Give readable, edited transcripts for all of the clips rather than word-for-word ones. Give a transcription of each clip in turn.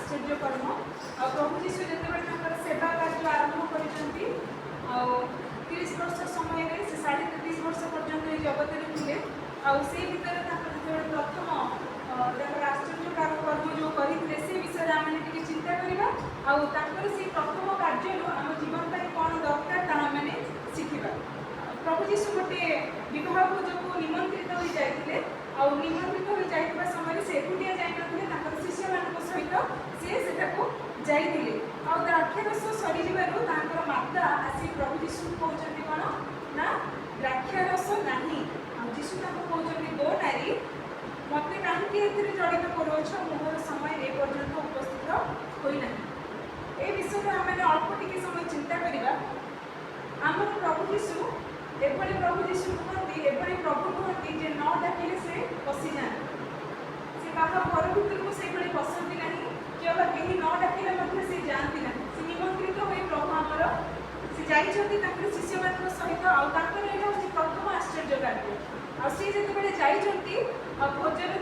आश्चर्य कर्म आ प्रभु जीशु जिते सेवा कार्य आरंभ कर 30 वर्ष समय से 33.5 वर्ष पर्यंत ये जगत में थे आसे भितर प्रथम आश्चर्यकार कर्म जो करते से विषय आम चिंता करवा आर से प्रथम कार्य आम जीवन पर कौन दरकार ताहा मैंने शिखा। प्रभु जीशु गोटे विवाह भोज को निमंत्रित हो जाते निमंत्रित हो जाता समय से एकुटिया जाते शिष्य मान सहित सी जाइए द्राक्षारस सरी माता आसी प्रभु जीशु कहते कौन ना द्राक्षारस ना जीशु कहते गो नारी मत कहीं जड़ित करोच मोर समय एपर्यंत उपस्थित होना ए विषय आम अल्प टी समय चिंता करवा। आम प्रभु जीशु एभली प्रभु जीशु कहते एभली प्रभु कहते जे न डाकिले से पशि जाए से बाहा घर भर को से पसंदी ना कि कहीं न डाकिले से जाती ना से निमंत्रित हुए प्रभु आमर से जाइए शिष्य मान सहित आउ प्रथम आश्चर्य कार्य सी जो भोजन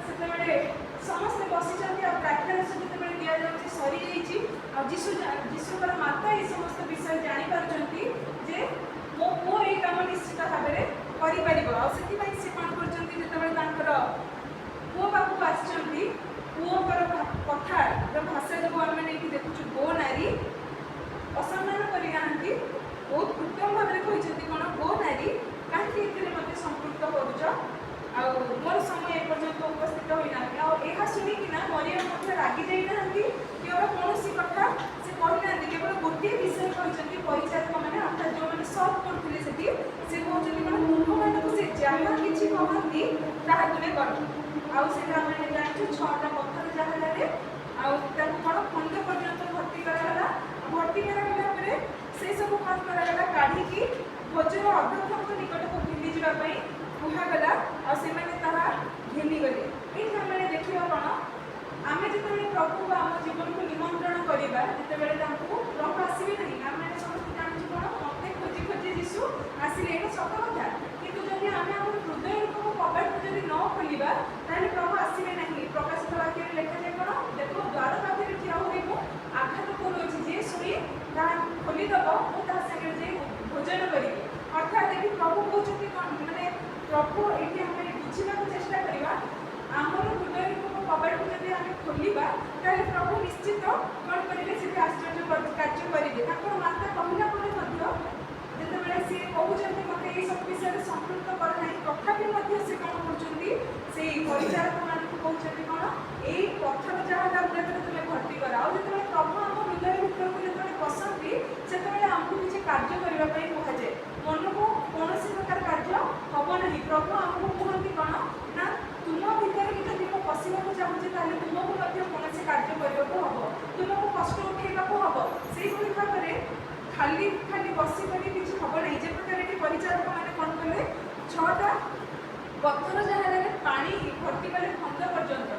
से समस्ते बसी द्राक्षारस जो दि जाए सरी जीशुकर माता ये समस्त विषय जापारे जे मो पुओ ये कम निश्चित भाव में कर से कौन कर पुओ पाखक आसुँच पुओर कथा भाषा जो आम देखु गो नारी असम्मान करना बहुत उत्तम भाव में कहते कौन गो नारी कहीं मत संपृक्त कर मोर समय एपर्यंत उपस्थित होना यह शुणिकिना मरियम रागी जाना केवल कौन कथा से कहना केवल गोटे विषय कहते परिचारक मैंने अर्थात जो मैंने सर्व करते से कहते कौन मूर्ख मानक से जहाँ कि कहती ताहा तुम कर आम जानू 6टा पत्थर जहाज कौन खंड पर्यंत भर्ती कराला भर्ती कराला से सब कौन कराला काढ़ी भोजन अध्यक्ष निकट को घिनी जावाई कहगला घिनीगले ये देखा कौन आम जो प्रभु आम जीवन को निमंत्रण करवा जो प्रभु आसवे ना आम समस्त जानू कौन मत खोजी खोजी जीशु आसिले ये सत कथा कि जब आम आम हृदय को कबाट को जब न खोलिबा ताले प्रभु आसवे ना। प्रकाशित वाक्य लिखा जाए कौन देखो द्वार पाखे ठिया हो आघात करोची जे शुणी खोलीदेव मुझे भोजन करी अर्थात ये प्रभु कहते कौन मैंने प्रभु ये बुझा चेष्टा करवा आमर हृदय कबाट को जब आम खोलिबा ताले प्रभु निश्चित कौन करेंगे से आश्चर्य कार्य करेंगे माता कहला जिते सी कहते मत ये सब विषय संपृक्त करना तथापि से कौन कहते से परिचारक मान कहते कौन यही पत्थर जहाँ गुड़ाक तुम भर्ती कर जो प्रभु आम हृदय भर को जो पसंदी से आमको किसी कार्य करने कहुए मन को कौन प्रकार कार्य हम ना प्रभु आमको कहते कौन ना तुम भर भी जब मुझे पशिवाक चाहूँगी तुमको कौन कार्य करने हम तुमको कष्ट उठेगा हम से भाव में खाली खाली बसिक किसी हम ना जे प्रकार ये परिचारक मैंने कौन कले 6टा पत्थर जहाज पानी भर्ती कले खंड पर्यंत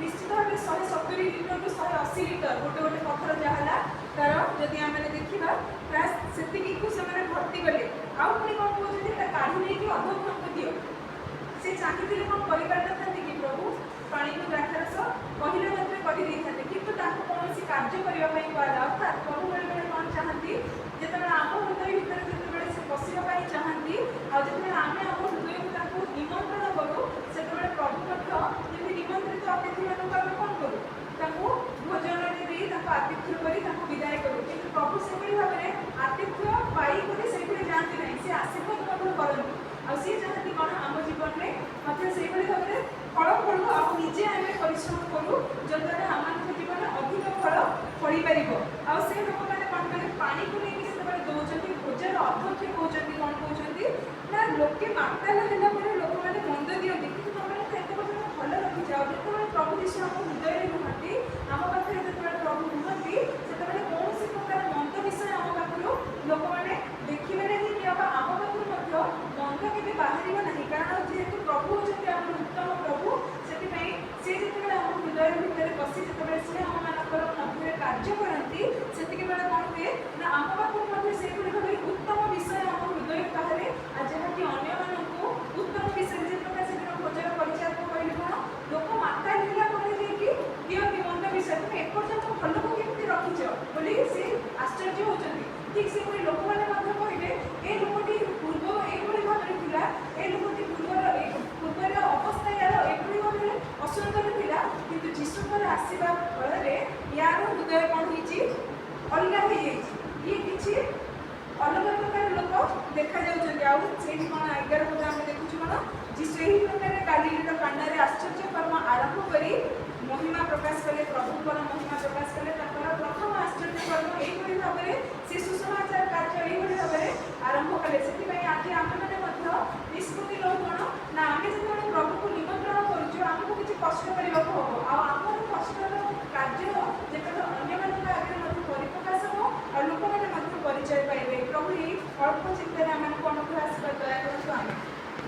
निश्चित भाव 170 लिटर रु 180 लिटर गोटे गोटे पत्थर जहाजा तार जदि आम देखा प्राय से भर्ती कले आउ पुणी कौन कहते काढ़ी नहीं अधोक्षण दियो से चाहिए कौन कर कि प्रभु पानी को द्राक्षारस कहले मात्र करते किंतु कौन कार्य करने कहला अर्थात प्रभु बेले बेले कौन चाहती जो आम हृदय भितर जो से पशिया चाहती आते आम आम हृदय को निमंत्रण करूँ से प्रभु जब निमंत्रित अतिथि मानक आम कौन करूँ भोजन दे आतिथ्य कर विदाय करूँ कि प्रभु से भाव में आतिथ्य पाई से जाती ना सी आशीर्वाद मत करती सी चाहती कौन आम जीवन में मत से भाव में फल फलू आजे आम परिश्रम करूँ जद्वारा आम जीवन अधिक फल फल पार से लोक मैंने कौन करें पानी को लेकिन से दौरान भोजन अध्यक्ष कहते कौन कहते ना लोके माताला है लोक मैंने मंद दिखती कि तुम एत पर्यटन भल रखी जाओ जो प्रभु जीशु आम हृदय नुहति आम पाखे जो प्रभु नुहति से कौन प्रकार मंद विषय आम पाखु लोक मैंने देखिए नहीं कि आम पाखु मंद के बाहर ना कारण जेहेतु प्रभु होती आम उत्तम प्रभु से जो आम हृदय भितर बसी जो सी आम मानकर मध्य कार्य करती से कौन हुए ना आम पाखु से भाव उत्तम विषय आम हृदय बाहर जहाँकि अन्य उत्तम विषय जो प्रकार से भोजन परिचारक कहले कौन लोक माता लिखला दियो कि मंद विषय ସେଇଠି କ'ଣ 11 ପଦ ଆମେ ଦେଖୁଛୁ କ'ଣ ଯୀଶୁ ଏହି ପ୍ରକାର ଗାଲିଲର କାନାରେ ଆଶ୍ଚର୍ଯ୍ୟ କର୍ମ ଆରମ୍ଭ କରି ମହିମା ପ୍ରକାଶ କଲେ, ପ୍ରଭୁଙ୍କର ମହିମା ପ୍ରକାଶ କଲେ। ତାଙ୍କର ପ୍ରଥମ ଆଶ୍ଚର୍ଯ୍ୟ କର୍ମ ଏହିଭଳି ଭାବରେ ସେ ସୁସମାଚାର କାର୍ଯ୍ୟ ଏହିଭଳି ଭାବରେ ଆରମ୍ଭ କଲେ। ସେଥିପାଇଁ ଆଜି ଆମେମାନେ ମଧ୍ୟ ନିଷ୍ପତ୍ତି ନେଉ କ'ଣ ନା ଆମେ ଯେତେବେଳେ ପ୍ରଭୁକୁ ନିମନ୍ତ୍ରଣ କରୁଛୁ ଆମକୁ କିଛି କଷ୍ଟ କରିବାକୁ ହେବ, ଆଉ ଆମର କଷ୍ଟର କାର୍ଯ୍ୟ ଯେତେବେଳେ ଅନ୍ୟମାନଙ୍କ ଆଗରେ ମଧ୍ୟ ପରିପ୍ରକାଶ ହେବ ଆଉ ଲୋକମାନେ